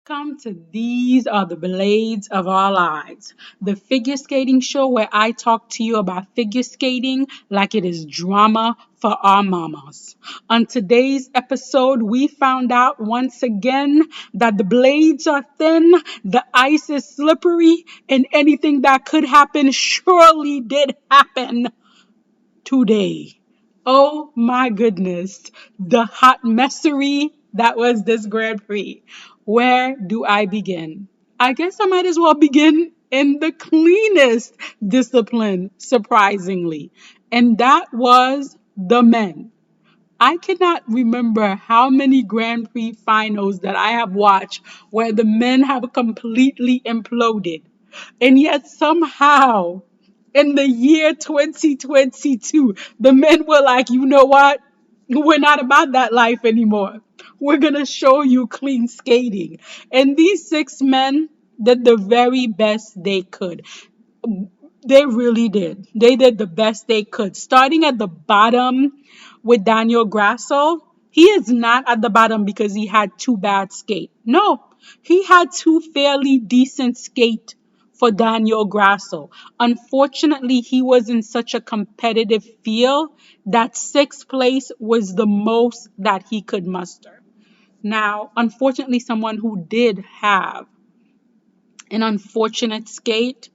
Welcome to These Are the Blades of Our Lives, the figure skating show where I talk to you about figure skating like it is drama for our mamas. On today's episode, we found out once again that the blades are thin, the ice is slippery, and anything that could happen surely did happen today. Oh my goodness, the hot messery that was this Grand Prix. Where do I begin? I guess I might as well begin in the cleanest discipline, surprisingly, and that was the men. I cannot remember how many Grand Prix finals that I have watched where the men have completely imploded. And yet somehow in the year 2022, the men were like, you know what? We're not about that life anymore. We're going to show you clean skating. And these six men did the very best they could. They really did. They did the best they could. Starting at the bottom with Daniel Grasso, he is not at the bottom because he had two bad skate. No, he had two fairly decent skate for Daniel Grasso. Unfortunately, he was in such a competitive field that sixth place was the most that he could muster. Now, unfortunately, someone who did have an unfortunate skate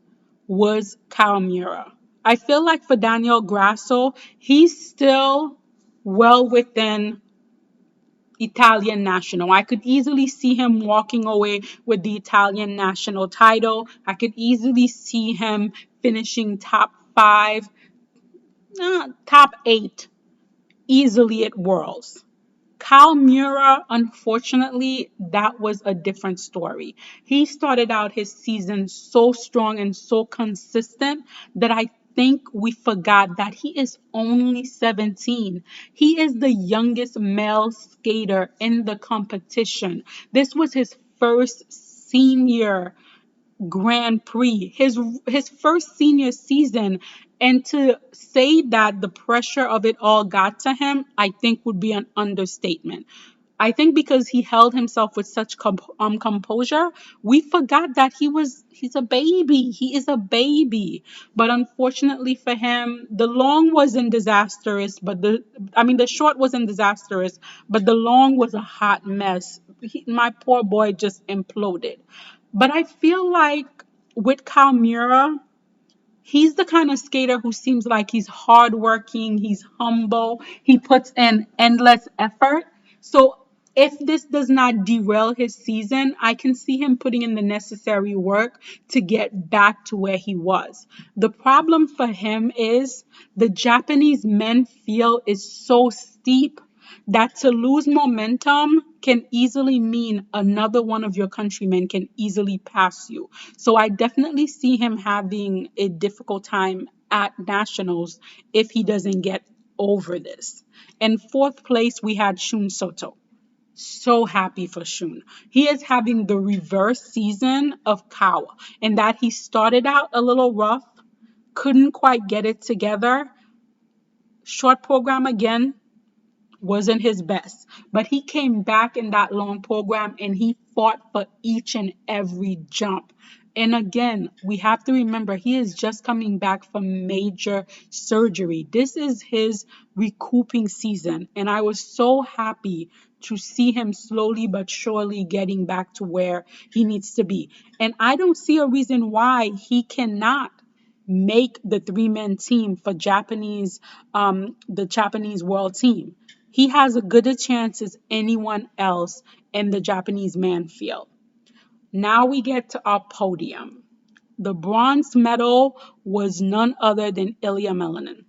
was Kamila. I feel like for Daniel Grasso, he's still well within Italian national. I could easily see him walking away with the Italian national title. I could easily see him finishing top five, top eight easily at Worlds. Kamila, unfortunately, that was a different story. He started out his season so strong and so consistent that I think we forgot that he is only 17. He is the youngest male skater in the competition. This was his first senior Grand Prix, his first senior season, and to say that the pressure of it all got to him, I think would be an understatement. I think because he held himself with such composure, we forgot that he's a baby. He is a baby. But unfortunately for him, the long wasn't disastrous, but the short wasn't disastrous, but the long was a hot mess. My poor boy just imploded. But I feel like with Kamila, he's the kind of skater who seems like he's hardworking, he's humble, he puts in endless effort. So if this does not derail his season, I can see him putting in the necessary work to get back to where he was. The problem for him is the Japanese men field is so steep that to lose momentum can easily mean another one of your countrymen can easily pass you. So I definitely see him having a difficult time at nationals if he doesn't get over this. In fourth place, we had Shun Soto. So happy for Shun. He is having the reverse season of Kawa, in that he started out a little rough, couldn't quite get it together. Short program again, wasn't his best, but he came back in that long program and he fought for each and every jump. And again, we have to remember he is just coming back from major surgery. This is his recouping season, and I was so happy to see him slowly but surely getting back to where he needs to be. And I don't see a reason why he cannot make the three-man team for the Japanese world team. He has a good a chance as anyone else in the Japanese man field. Now we get to our podium. The bronze medal was none other than Ilya Melanin.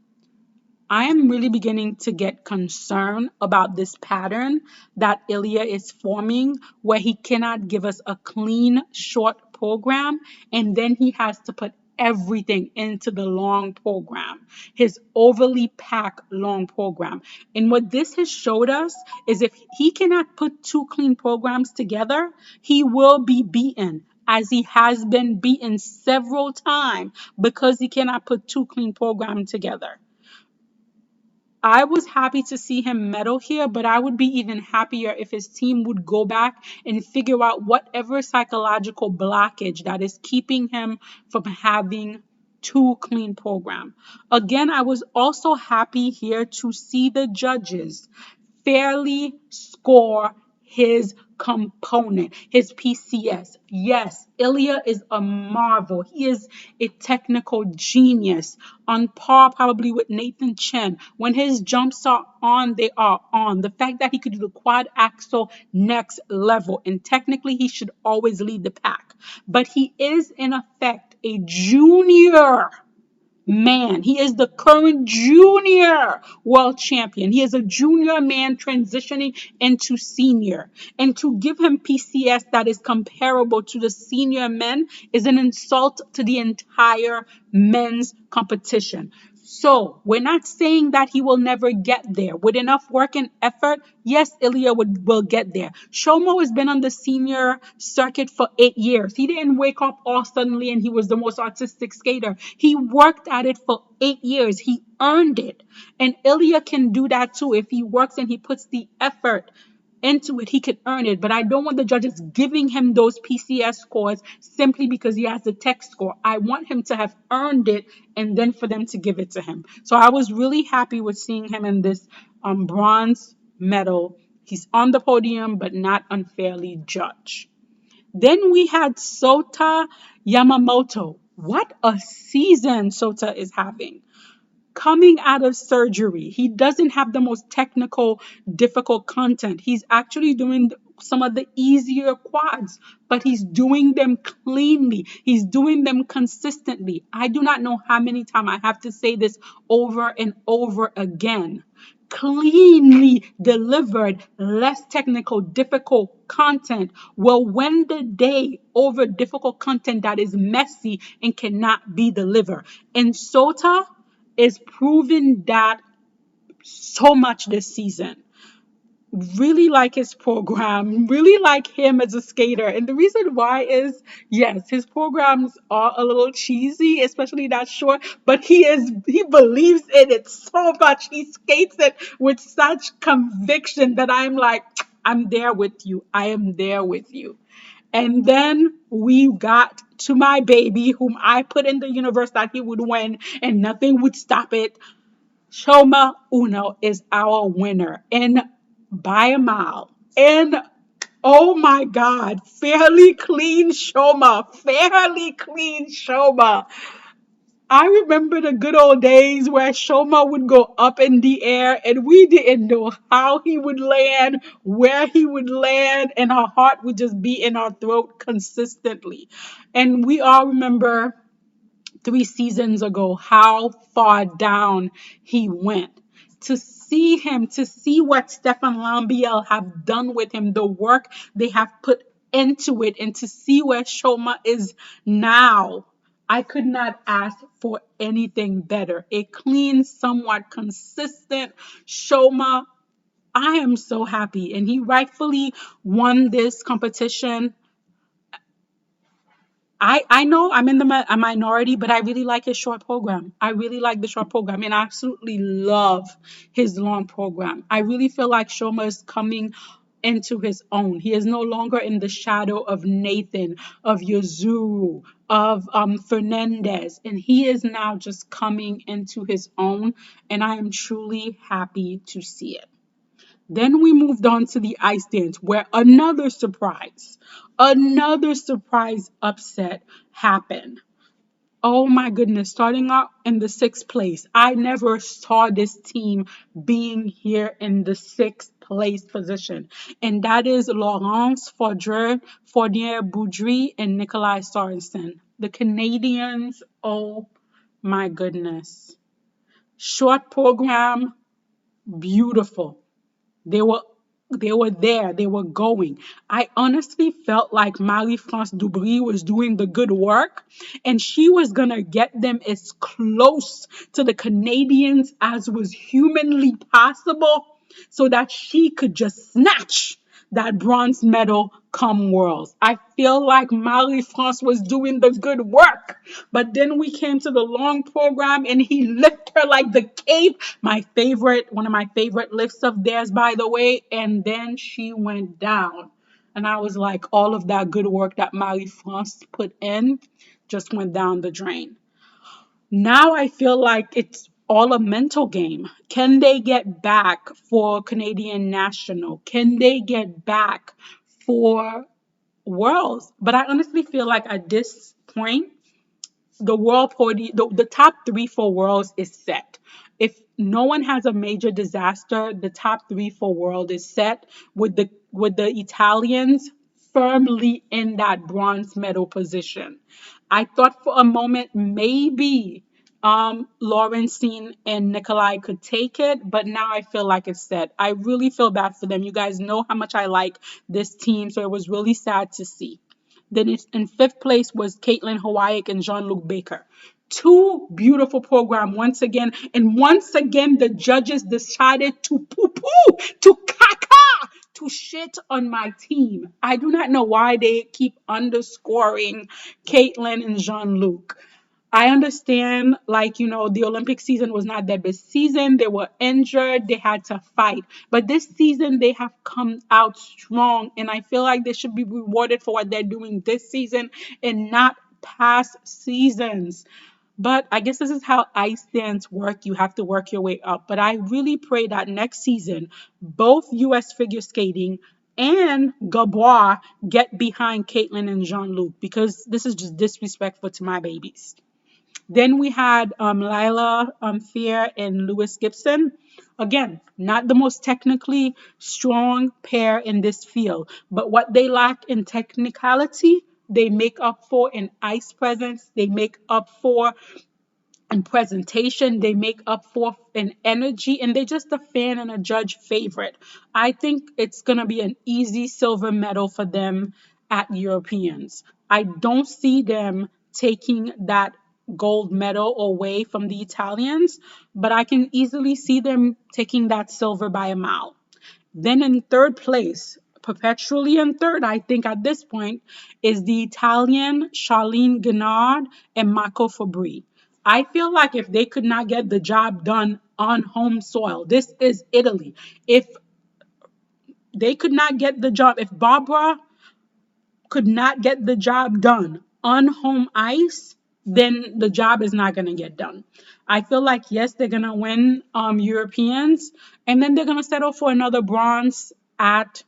I am really beginning to get concerned about this pattern that Ilya is forming, where he cannot give us a clean, short program, and then he has to put everything into the long program, his overly packed long program. And what this has showed us is if he cannot put two clean programs together, he will be beaten, as he has been beaten several times because he cannot put two clean programs together. I was happy to see him medal here, but I would be even happier if his team would go back and figure out whatever psychological blockage that is keeping him from having two clean program. Again, I was also happy here to see the judges fairly score his component, his PCS. Yes, Ilya is a marvel. He is a technical genius, on par probably with Nathan Chen. When his jumps are on, they are on. The fact that he could do the quad axel next level, and technically he should always lead the pack. But he is in effect a junior man. He is the current junior world champion. He is a junior man transitioning into senior. And to give him PCS that is comparable to the senior men is an insult to the entire men's competition. So we're not saying that he will never get there. With enough work and effort, yes, Ilya will get there. Shomo has been on the senior circuit for 8 years. He didn't wake up all suddenly and he was the most artistic skater. He worked at it for 8 years. He earned it. And Ilya can do that too. If he works and he puts the effort into it, he could earn it. But I don't want the judges giving him those PCS scores simply because he has the tech score. I want him to have earned it and then for them to give it to him. So I was really happy with seeing him in this bronze medal. He's on the podium, but not unfairly judged. Then we had Sota Yamamoto. What a season Sota is having. Coming out of surgery, he doesn't have the most technical, difficult content. He's actually doing some of the easier quads, but he's doing them cleanly. He's doing them consistently. I do not know how many times I have to say this over and over again. Cleanly delivered, less technical, difficult content will win the day over difficult content that is messy and cannot be delivered. And Sota is proving that so much this season. Really like his program, really like him as a skater. And the reason why is, yes, his programs are a little cheesy, especially that short, but he believes in it so much. He skates it with such conviction that I'm like, I'm there with you. I am there with you. And then we got to my baby, whom I put in the universe that he would win and nothing would stop it. Shoma Uno is our winner, and by a mile. And oh my God, fairly clean Shoma, fairly clean Shoma. I remember the good old days where Shoma would go up in the air and we didn't know how he would land, where he would land, and our heart would just be in our throat consistently. And we all remember 3 seasons ago how far down he went. To see him, to see what Stefan Lambiel have done with him, the work they have put into it, and to see where Shoma is now, I could not ask for anything better. A clean, somewhat consistent Shoma. I am so happy, and he rightfully won this competition. I know I'm in a minority, but I really like his short program. I really like the short program, and I absolutely love his long program. I really feel like Shoma is coming into his own. He is no longer in the shadow of Nathan, of Yuzuru, of Fernandez, and he is now just coming into his own, and I am truly happy to see it. Then we moved on to the ice dance, where another surprise upset happened. Oh my goodness, starting out in the 6th place. I never saw this team being here in the 6th place position. And that is Laurence Fordier-Boudry and Nikolai Sorensen. The Canadians, oh my goodness. Short program, beautiful. They were there. They were going. I honestly felt like Marie-France Dubry was doing the good work, and she was going to get them as close to the Canadians as was humanly possible so that she could just snatch that bronze medal come Worlds. I feel like Marie France was doing the good work. But then we came to the long program and he lifted her like the cape. One of my favorite lifts of theirs, by the way. And then she went down. And I was like, all of that good work that Marie France put in just went down the drain. Now I feel like it's all a mental game. Can they get back for Canadian National? Can they get back for Worlds? But I honestly feel like at this point, the world party, the top three for Worlds is set. If no one has a major disaster, the top three for World is set with the Italians firmly in that bronze medal position. I thought for a moment maybe Laurencine and Nikolai could take it, but now I feel like it's set. I really feel bad for them. You guys know how much I like this team, so it was really sad to see. Then in fifth place was Caitlin Hawaii and Jean-Luc Baker. Two beautiful programs once again. And once again, the judges decided to poo-poo, to caca, to shit on my team. I do not know why they keep underscoring Caitlin and Jean-Luc. I understand, like, the Olympic season was not their best season. They were injured. They had to fight. But this season, they have come out strong. And I feel like they should be rewarded for what they're doing this season and not past seasons. But I guess this is how ice dance work. You have to work your way up. But I really pray that next season, both U.S. figure skating and Gabois get behind Caitlin and Jean-Luc, because this is just disrespectful to my babies. Then we had Lila Fear and Lewis Gibson. Again, not the most technically strong pair in this field, but what they lack in technicality, they make up for in ice presence. They make up for in presentation. They make up for in energy, and they're just a fan and a judge favorite. I think it's going to be an easy silver medal for them at Europeans. I don't see them taking that gold medal away from the Italians, but I can easily see them taking that silver by a mile. Then in third place, perpetually in third, I think at this point, is the Italian Charlene Guinard and Marco Fabri. I feel like if they could not get the job done on home soil, this is Italy. If they could not get the job, if Barbara could not get the job done on home ice, then the job is not going to get done. I feel like, yes, they're going to win Europeans, and then they're going to settle for another bronze at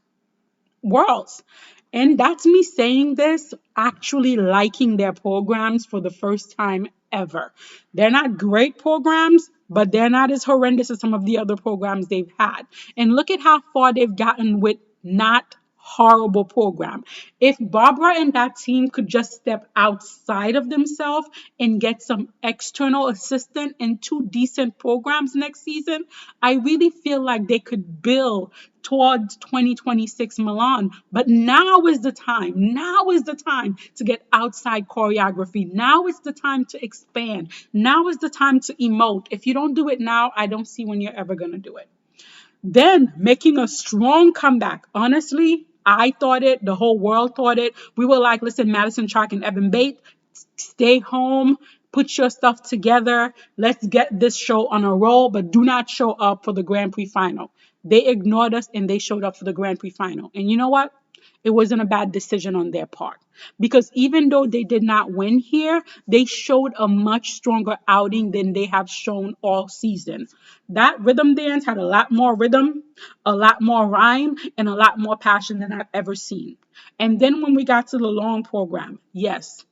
Worlds. And that's me saying this, actually liking their programs for the first time ever. They're not great programs, but they're not as horrendous as some of the other programs they've had. And look at how far they've gotten with not horrible program. If Barbara and that team could just step outside of themselves and get some external assistance in two decent programs next season, I really feel like they could build towards 2026 Milan. But now is the time. Now is the time to get outside choreography. Now is the time to expand. Now is the time to emote. If you don't do it now, I don't see when you're ever going to do it. Then making a strong comeback. Honestly, I thought it. The whole world thought it. We were like, listen, Madison Chalk and Evan Bate, stay home. Put your stuff together. Let's get this show on a roll, but do not show up for the Grand Prix final. They ignored us and they showed up for the Grand Prix final. And you know what? It wasn't a bad decision on their part, because even though they did not win here, they showed a much stronger outing than they have shown all season. That rhythm dance had a lot more rhythm, a lot more rhyme, and a lot more passion than I've ever seen. And then when we got to the long program, yes,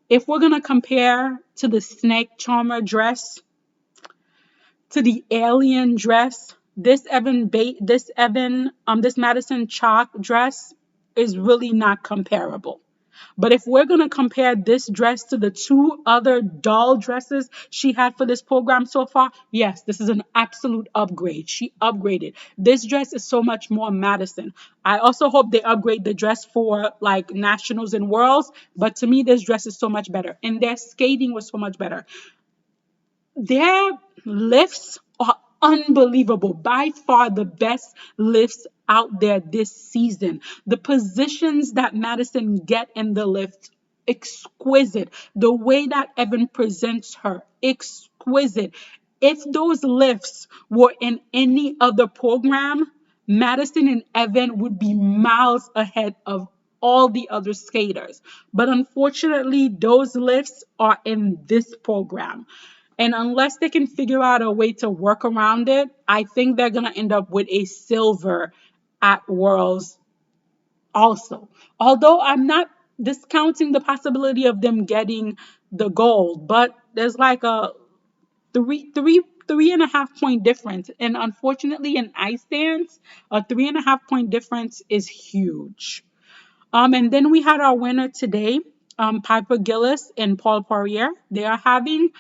if we're going to compare to the snake charmer dress, to the alien dress, this Madison Chalk dress is really not comparable. But if we're going to compare this dress to the two other doll dresses she had for this program so far, yes, this is an absolute upgrade. She upgraded. This dress is so much more Madison. I also hope they upgrade the dress for like nationals and worlds, but to me, this dress is so much better. And their skating was so much better. Their lifts are unbelievable. By far the best lifts out there this season. The positions that Madison get in the lift, exquisite. The way that Evan presents her, exquisite. If those lifts were in any other program, Madison and Evan would be miles ahead of all the other skaters. But unfortunately, those lifts are in this program. And unless they can figure out a way to work around it, I think they're going to end up with a silver at Worlds also. Although I'm not discounting the possibility of them getting the gold, but there's like a three and a half point difference. And unfortunately, in ice dance, a 3.5 point difference is huge. And then we had our winner today, Piper Gillis and Paul Poirier. They are having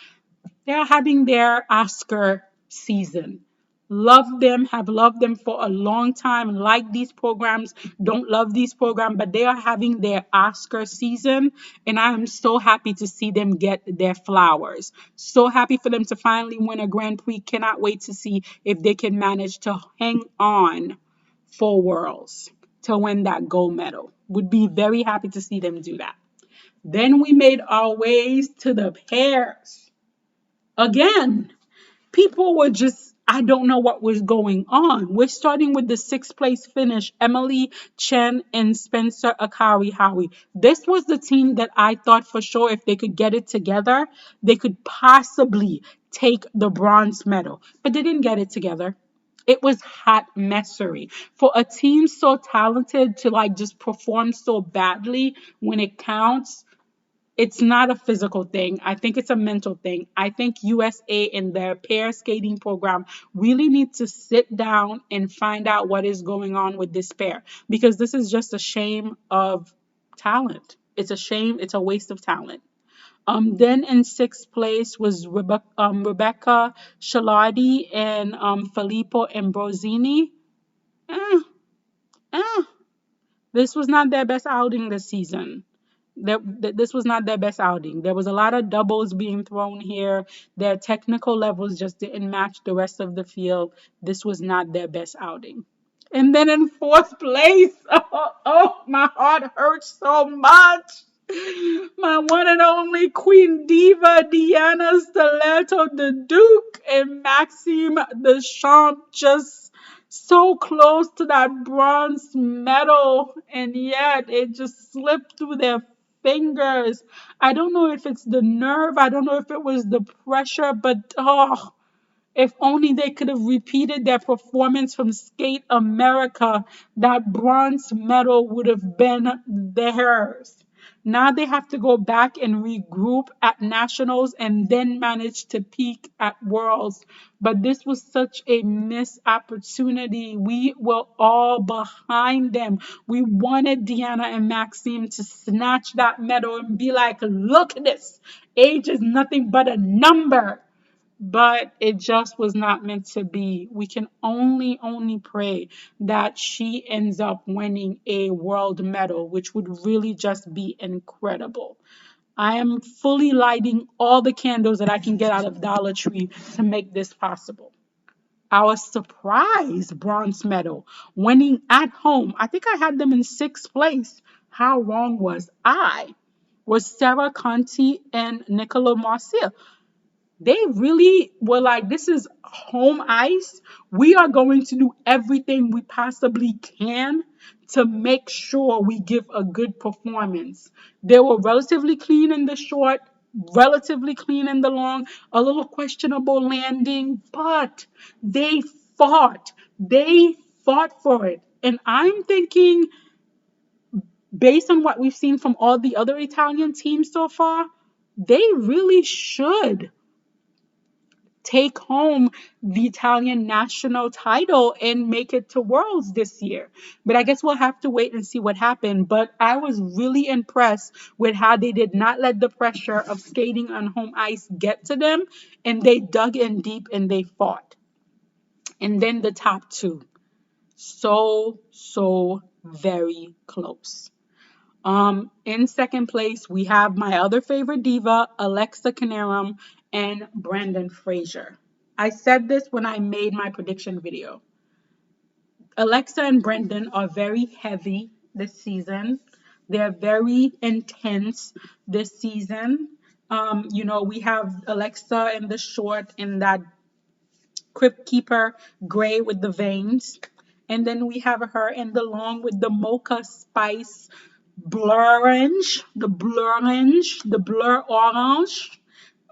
their Oscar season. Love them, have loved them for a long time, like these programs, don't love these programs, but they are having their Oscar season, and I am so happy to see them get their flowers. So happy for them to finally win a Grand Prix. Cannot wait to see if they can manage to hang on for Worlds to win that gold medal. Would be very happy to see them do that. Then we made our ways to the pairs. Again, people were just, I don't know what was going on. We're starting with the sixth place finish, Emily Chen and Spencer Akari Howie. This was the team that I thought for sure if they could get it together, they could possibly take the bronze medal. But they didn't get it together. It was hot messery. For a team so talented to like just perform so badly when it counts, it's not a physical thing. I think it's a mental thing. I think USA and their pair skating program really need to sit down and find out what is going on with this pair, because this is just a shame of talent. It's a shame. It's a waste of talent. Then in sixth place was Rebecca Shalardi and Filippo Ambrosini. Eh, eh. This was not their best outing this season. This was not their best outing. There was a lot of doubles being thrown here. Their technical levels just didn't match the rest of the field. This was not their best outing. And then in fourth place, my heart hurts so much. My one and only Queen Diva, Diana Stiletto, the Duke, and Maxime Deschamps, just so close to that bronze medal, and yet it just slipped through their fingers. I don't know if it's the nerve, I don't know if it was the pressure, but if only they could have repeated their performance from Skate America, that bronze medal would have been theirs. Now they have to go back and regroup at nationals and then manage to peak at worlds. But this was such a missed opportunity. We were all behind them. We wanted Deanna and Maxime to snatch that medal and be like, look at this. Age is nothing but a number. But it just was not meant to be. We can only pray that she ends up winning a world medal, which would really just be incredible. I am fully lighting all the candles that I can get out of Dollar Tree to make this possible. Our surprise bronze medal, winning at home. I think I had them in sixth place. How wrong was I? Was Sarah Conti and Nicola Marcia. They really were like, this is home ice. We are going to do everything we possibly can to make sure we give a good performance. They were relatively clean in the short, relatively clean in the long, a little questionable landing, but they fought. They fought for it. And I'm thinking, based on what we've seen from all the other Italian teams so far, they really should take home the Italian national title and make it to Worlds this year. But I guess we'll have to wait and see what happened. But I was really impressed with how they did not let the pressure of skating on home ice get to them, and they dug in deep and they fought. And then the top two. So very close. In second place, we have my other favorite diva, Alexa Canarum, and Brandon Fraser. I said this when I made my prediction video. Alexa and Brendan are very heavy this season. They're very intense this season. We have Alexa in the short in that crypt keeper gray with the veins. And then we have her in the long with the mocha spice blur orange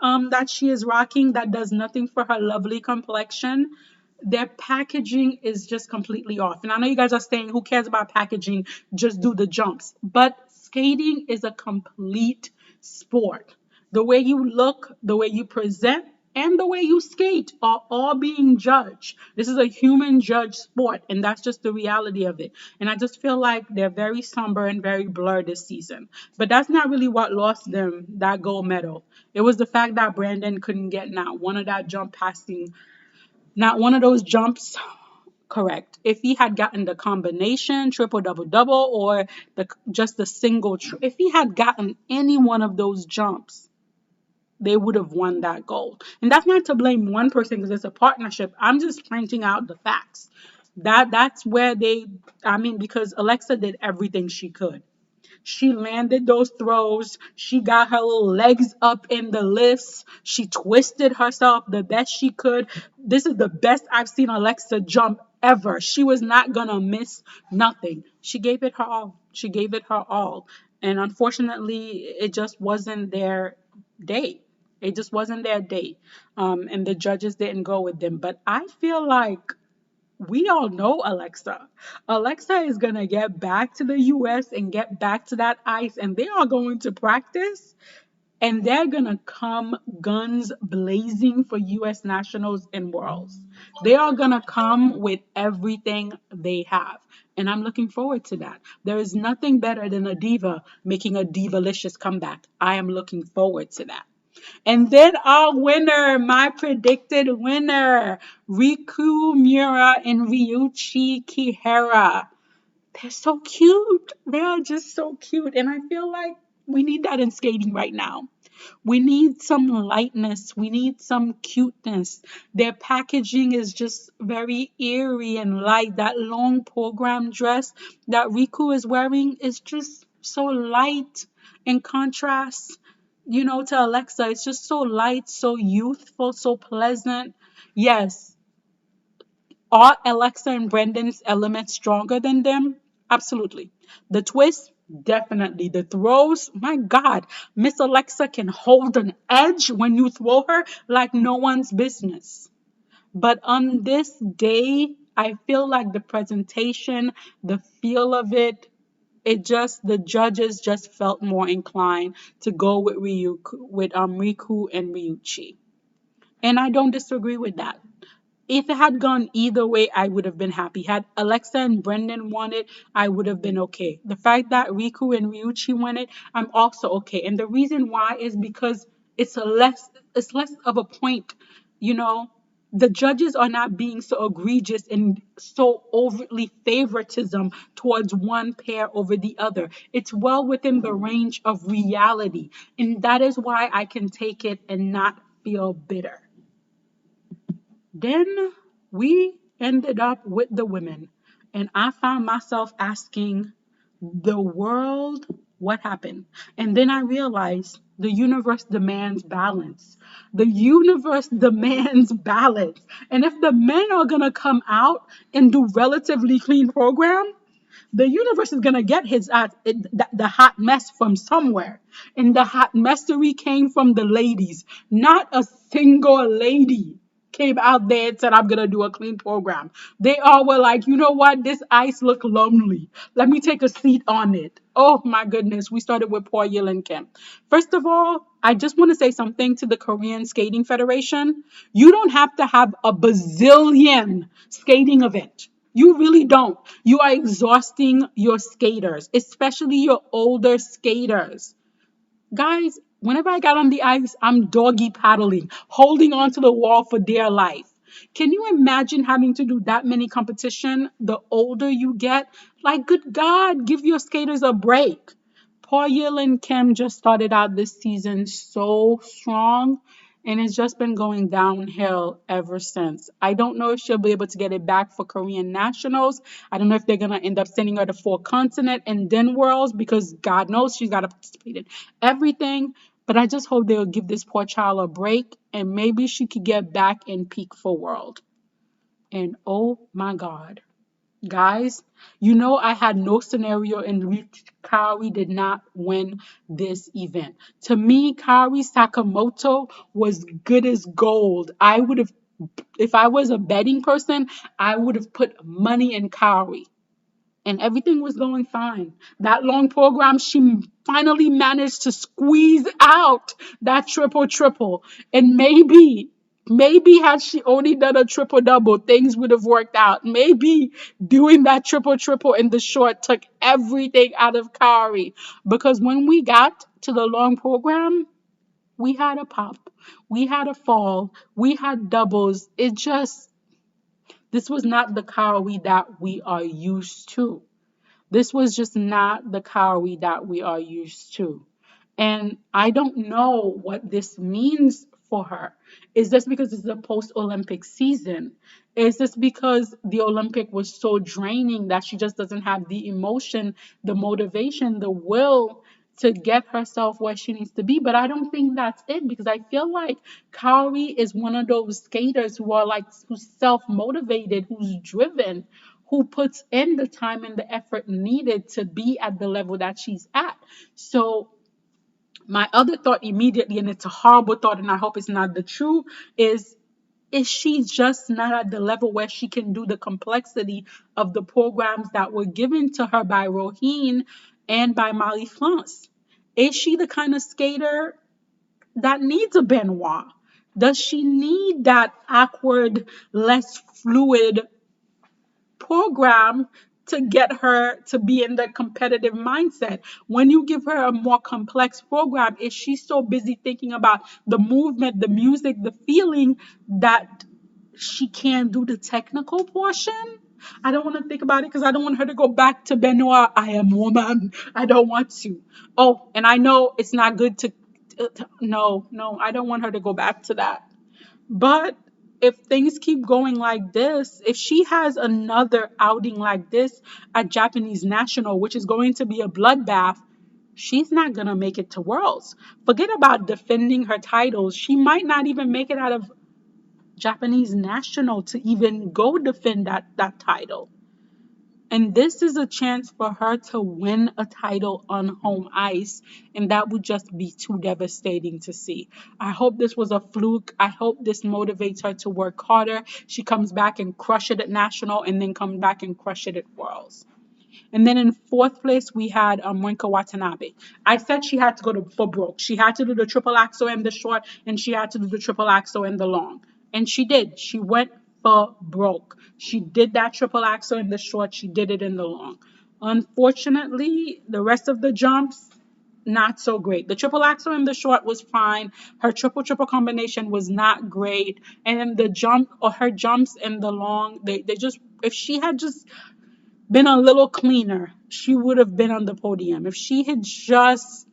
that she is rocking that does nothing for her lovely complexion. Their packaging is just completely off. And I know you guys are saying, who cares about packaging? Just do the jumps. But skating is a complete sport. The way you look, the way you present, and the way you skate are all being judged. This is a human judge sport, and that's just the reality of it. And I just feel like they're very somber and very blurred this season. But that's not really what lost them that gold medal. It was the fact that Brandon couldn't get not one of that jump passing, not one of those jumps correct. If he had gotten the combination triple double double or just the single, if he had gotten any one of those jumps, they would have won that gold. And that's not to blame one person because it's a partnership. I'm just pointing out the facts. That's where because Alexa did everything she could. She landed those throws. She got her little legs up in the lifts. She twisted herself the best she could. This is the best I've seen Alexa jump ever. She was not going to miss nothing. She gave it her all. She gave it her all. And unfortunately, it just wasn't their day. It just wasn't their day. And the judges didn't go with them. But I feel like we all know Alexa. Alexa is going to get back to the US and get back to that ice, and they are going to practice, and they're going to come guns blazing for US nationals and worlds. They are going to come with everything they have. And I'm looking forward to that. There is nothing better than a diva making a divalicious comeback. I am looking forward to that. And then our winner, my predicted winner, Riku Mura and Ryuichi Kihara. They're so cute. They are just so cute. And I feel like we need that in skating right now. We need some lightness. We need some cuteness. Their packaging is just very eerie and light. That long program dress that Riku is wearing is just so light in contrast, to Alexa. It's just so light, so youthful, so pleasant. Yes, are Alexa and Brendan's elements stronger than them? Absolutely. The twist, definitely. The throws, my God, Miss Alexa can hold an edge when you throw her like no one's business. But on this day, I feel like the presentation, the feel of it, the judges just felt more inclined to go with Riku and Ryuichi. And I don't disagree with that. If it had gone either way, I would have been happy. Had Alexa and Brendan won it, I would have been okay. The fact that Riku and Ryuichi won it, I'm also okay. And the reason why is because it's less of a point, you know. The judges are not being so egregious and so overtly favoritism towards one pair over the other. It's well within the range of reality. And that is why I can take it and not feel bitter. Then we ended up with the women, and I found myself asking the world what happened. And then I realized the universe demands balance. The universe demands balance. And if the men are going to come out and do relatively clean program, the universe is gonna get the hot mess from somewhere, and the hot messery came from the ladies. Not a single lady came out there and said, "I'm gonna do a clean program." They all were like, "You know what? This ice look lonely. Let me take a seat on it." Oh my goodness, we started with poor Yilin Kim. First of all, I just want to say something to the Korean Skating Federation. You don't have to have a bazillion skating event. You really don't. You are exhausting your skaters, especially your older skaters. Guys, whenever I got on the ice, I'm doggy paddling, holding onto the wall for dear life. Can you imagine having to do that many competition the older you get? Like, good God, give your skaters a break. Poor Yil and Kim just started out this season so strong. And it's just been going downhill ever since. I don't know if she'll be able to get it back for Korean nationals. I don't know if they're gonna end up sending her to four continent and then worlds, because God knows she's got to participate in everything. But I just hope they'll give this poor child a break and maybe she could get back and peak for world. And oh my God. Guys, you know I had no scenario in which Kaori did not win this event. To me, Kaori Sakamoto was good as gold. I would have, if I was a betting person, I would have put money in Kaori, and everything was going fine. That long program, she finally managed to squeeze out that triple triple. And maybe had she only done a triple double, things would have worked out. Maybe doing that triple triple in the short took everything out of Kari. Because when we got to the long program, we had a pop, we had a fall, we had doubles. This was not the Kari that we are used to. This was just not the Kaori that we are used to. And I don't know what this means for her. Is this because it's a post Olympic season? Is this because the Olympic was so draining that she just doesn't have the emotion, the motivation, the will to get herself where she needs to be? But I don't think that's it, because I feel like Kaori is one of those skaters who are like, who's self motivated, who's driven, who puts in the time and the effort needed to be at the level that she's at. So my other thought immediately, and it's a horrible thought and I hope it's not the true, is she just not at the level where she can do the complexity of the programs that were given to her by Roheen and by Marie France? Is she the kind of skater that needs a Benoit? Does she need that awkward, less fluid program to get her to be in the competitive mindset? When you give her a more complex program, is she so busy thinking about the movement, the music, the feeling, that she can't do the technical portion? I don't want to think about it, because I don't want her to go back to Benoit. I am woman. I don't want to. Oh, and I know it's not good to no, no, I don't want her to go back to that. But if things keep going like this, if she has another outing like this at Japanese National, which is going to be a bloodbath, she's not going to make it to Worlds. Forget about defending her titles. She might not even make it out of Japanese National to even go defend that title. And this is a chance for her to win a title on home ice. And that would just be too devastating to see. I hope this was a fluke. I hope this motivates her to work harder. She comes back and crush it at National, and then comes back and crush it at Worlds. And then in fourth place, we had Monika Watanabe. I said she had to go for broke. She had to do the triple axel in the short, and she had to do the triple axel in the long. And she did. She went for broke. She did that triple axel in the short. She did it in the long. Unfortunately, the rest of the jumps, not so great. The triple axel in the short was fine. Her triple triple combination was not great. And then the jump, or her jumps in the long, they just, if she had just been a little cleaner, she would have been on the podium. If she had just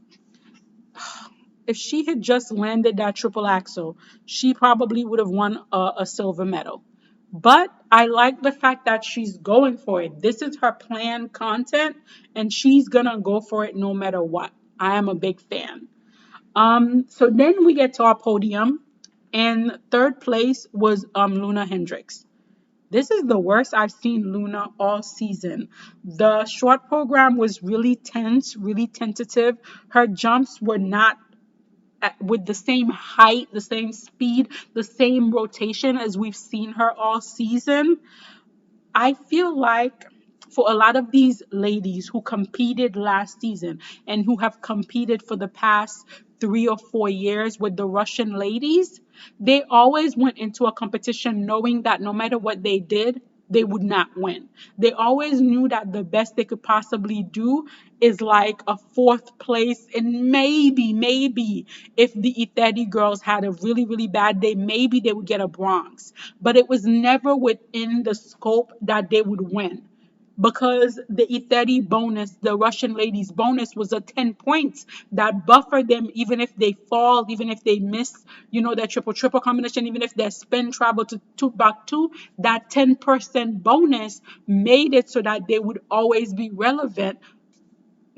landed that triple axel, she probably would have won a silver medal. But I like the fact that she's going for it. This is her planned content, and she's gonna go for it no matter what. I am a big fan. So then we get to our podium, and third place was Luna Hendricks. This is the worst I've seen Luna all season. The short program was really tense, really tentative. Her jumps were not with the same height, the same speed, the same rotation as we've seen her all season. I feel like for a lot of these ladies who competed last season and who have competed for the past 3 or 4 years with the Russian ladies, they always went into a competition knowing that no matter what they did, they would not win. They always knew that the best they could possibly do is like a fourth place, and maybe if the Eteri girls had a really, really bad day, maybe they would get a bronze. But it was never within the scope that they would win. because the Eteri bonus, the Russian ladies bonus, was a 10 points that buffer them even if they fall, even if they miss, their triple combination, even if their spin travel to two back two, that 10% bonus made it so that they would always be relevant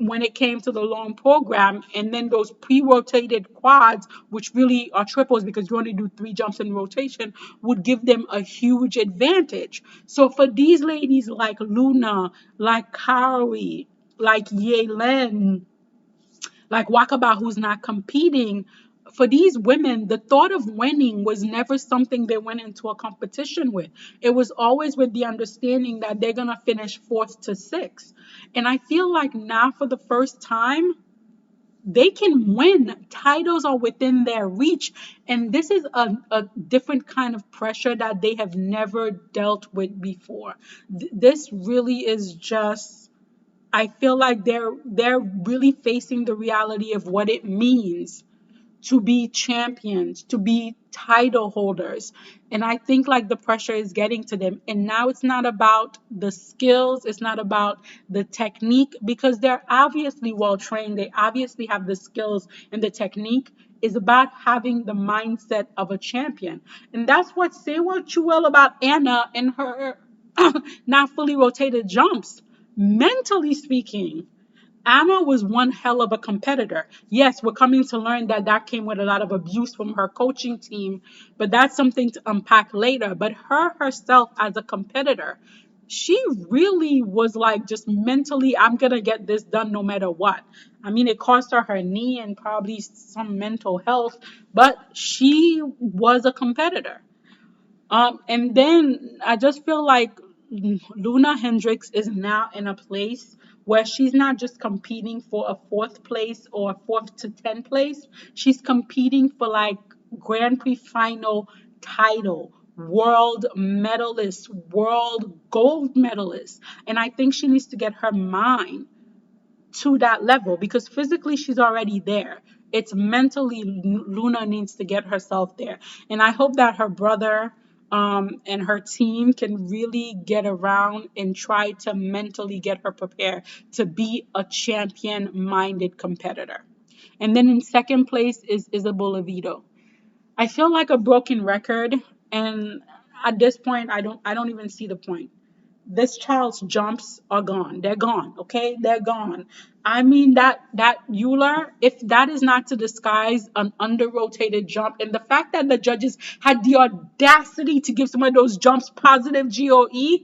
when it came to the long program. And then those pre-rotated quads, which really are triples because you only do 3 jumps in rotation, would give them a huge advantage. So for these ladies like Luna, like Kari, like Yelen, like Wakaba, who's not competing, for these women, the thought of winning was never something they went into a competition with. It was always with the understanding that they're going to finish fourth to sixth. And I feel like now, for the first time, they can win. Titles are within their reach. And this is a different kind of pressure that they have never dealt with before. This really is just, I feel like they're really facing the reality of what it means to be champions, to be title holders. And I think like the pressure is getting to them. And now it's not about the skills, it's not about the technique, because they're obviously well trained. They obviously have the skills and the technique. Is about having the mindset of a champion. And that's what, say what you will about Anna and her not fully rotated jumps. Mentally speaking, Anna was one hell of a competitor. Yes, we're coming to learn that that came with a lot of abuse from her coaching team, but that's something to unpack later. But her herself as a competitor, she really was like just mentally, I'm going to get this done no matter what. I mean, it cost her her knee and probably some mental health, but she was a competitor. And then I just feel like Luna Hendricks is now in a place where she's not just competing for a fourth place or a fourth to 10th place. She's competing for like Grand Prix final title, world medalist, world gold medalist. And I think she needs to get her mind to that level, because physically she's already there. It's mentally Luna needs to get herself there. And I hope that her brother and her team can really get around and try to mentally get her prepared to be a champion minded competitor. And then in second place is Isabella Vito. I feel like a broken record, and at this point I don't even see the point. This child's jumps are gone. They're gone. Okay, they're gone. I mean that Euler, if that is not to disguise an under rotated jump, and the fact that the judges had the audacity to give some of those jumps positive GOE,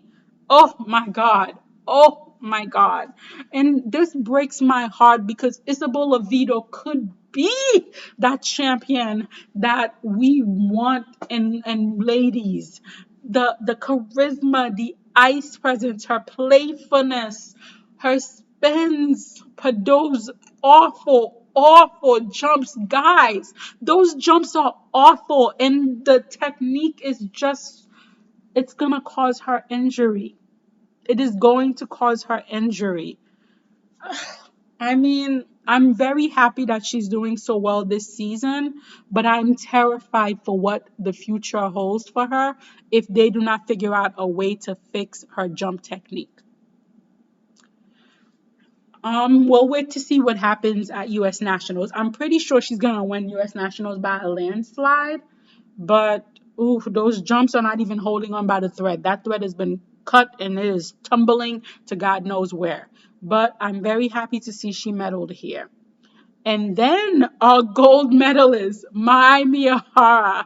oh my God. Oh my God. And this breaks my heart because Isabella Vito could be that champion that we want. And ladies, the charisma, the ice presence, her playfulness, her spins, those awful jumps, guys. Those jumps are awful, and the technique is just, it's gonna cause her injury. It is going to cause her injury. I mean, I'm very happy that she's doing so well this season, but I'm terrified for what the future holds for her if they do not figure out a way to fix her jump technique. We'll wait to see what happens at US Nationals. I'm pretty sure she's gonna win US Nationals by a landslide, but ooh, those jumps are not even holding on by the thread. That thread has been cut and it is tumbling to God knows where. But I'm very happy to see she medaled here. And then our gold medalist, Mai Miyahara.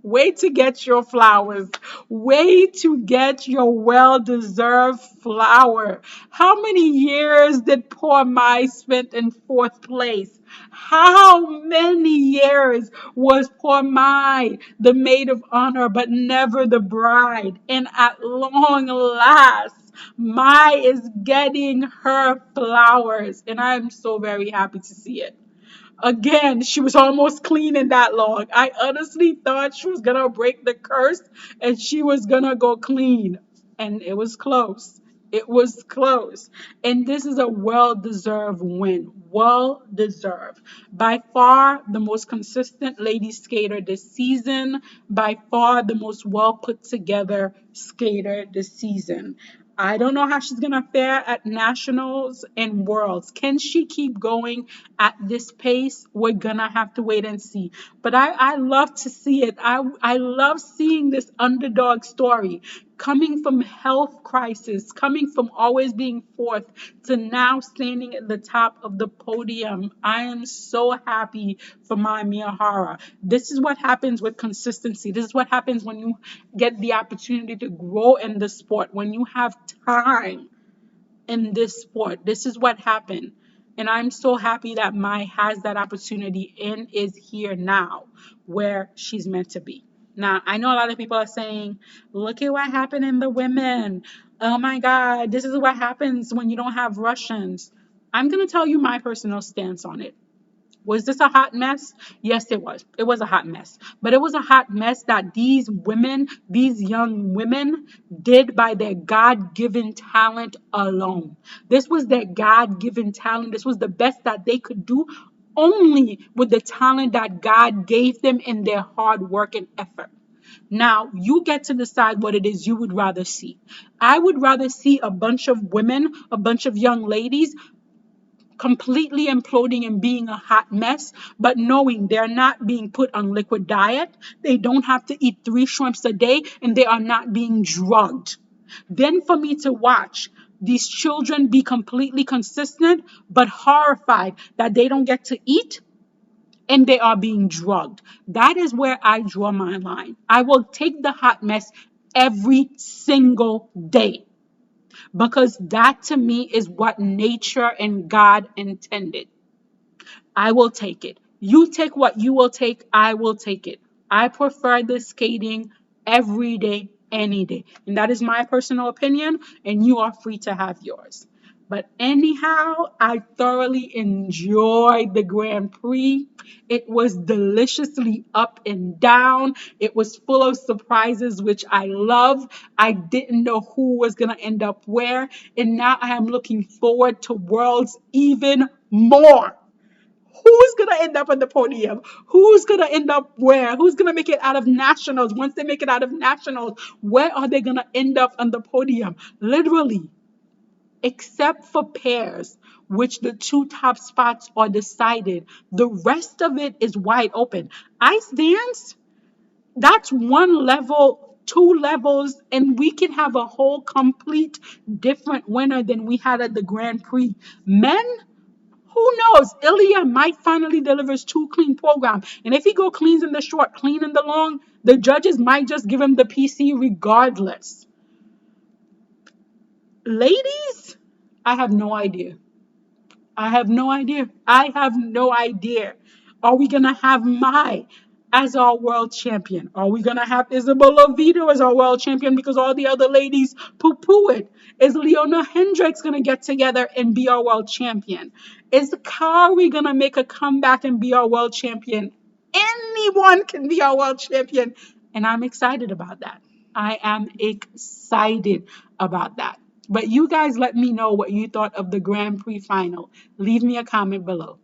Way to get your flowers. Way to get your well-deserved flower. How many years did poor Mai spend in fourth place? How many years was poor Mai the maid of honor but never the bride? And at long last, Mai is getting her flowers. And I'm so very happy to see it. Again, she was almost clean in that log. I honestly thought she was going to break the curse and she was going to go clean. And it was close. It was close. And this is a well-deserved win. Well-deserved. By far the most consistent lady skater this season. By far the most well put together skater this season. I don't know how she's going to fare at nationals and worlds. Can she keep going at this pace? We're going to have to wait and see. But I love to see it. I love seeing this underdog story coming from health crisis, coming from always being fourth to now standing at the top of the podium. I am so happy for my Miyahara. This is what happens with consistency. This is what happens when you get the opportunity to grow in the sport, when you have time in this sport. This is what happened. And I'm so happy that Mai has that opportunity and is here now where she's meant to be. Now, I know a lot of people are saying, look at what happened in the women. Oh my God, this is what happens when you don't have Russians. I'm going to tell you my personal stance on it. Was this a hot mess? Yes, it was. It was a hot mess. But it was a hot mess that these women, these young women, did by their God given talent alone. This was their God given talent. This was the best that they could do only with the talent that God gave them in their hard work and effort. Now, you get to decide what it is you would rather see. I would rather see a bunch of women, a bunch of young ladies completely imploding and being a hot mess, but knowing they're not being put on liquid diet, they don't have to eat 3 shrimps a day, and they are not being drugged. Then for me to watch these children be completely consistent, but horrified that they don't get to eat and they are being drugged. That is where I draw my line. I will take the hot mess every single day, because that to me is what nature and God intended. I will take it. You take what you will take, I will take it. I prefer the skating every day, any day. And that is my personal opinion, and you are free to have yours. But anyhow, I thoroughly enjoyed the Grand Prix. It was deliciously up and down. It was full of surprises, which I love. I didn't know who was going to end up where. And now I am looking forward to Worlds even more. Who's going to end up on the podium? Who's going to end up where? Who's going to make it out of nationals? Once they make it out of nationals, where are they going to end up on the podium? Literally, except for pairs, which the 2 top spots are decided, the rest of it is wide open. Ice dance, that's 1 level, 2 levels, and we can have a whole complete different winner than we had at the Grand Prix. Men, who knows? Ilya might finally delivers 2 clean program. And if he go cleans in the short, clean in the long, the judges might just give him the PC regardless. Ladies, I have no idea. I have no idea. I have no idea. Are we going to have Mai as our world champion? Are we going to have Isabella Vito as our world champion because all the other ladies poo-poo it? Is Leona Hendricks going to get together and be our world champion? Is Kari going to make a comeback and be our world champion? Anyone can be our world champion. And I'm excited about that. I am excited about that. But you guys let me know what you thought of the Grand Prix final. Leave me a comment below.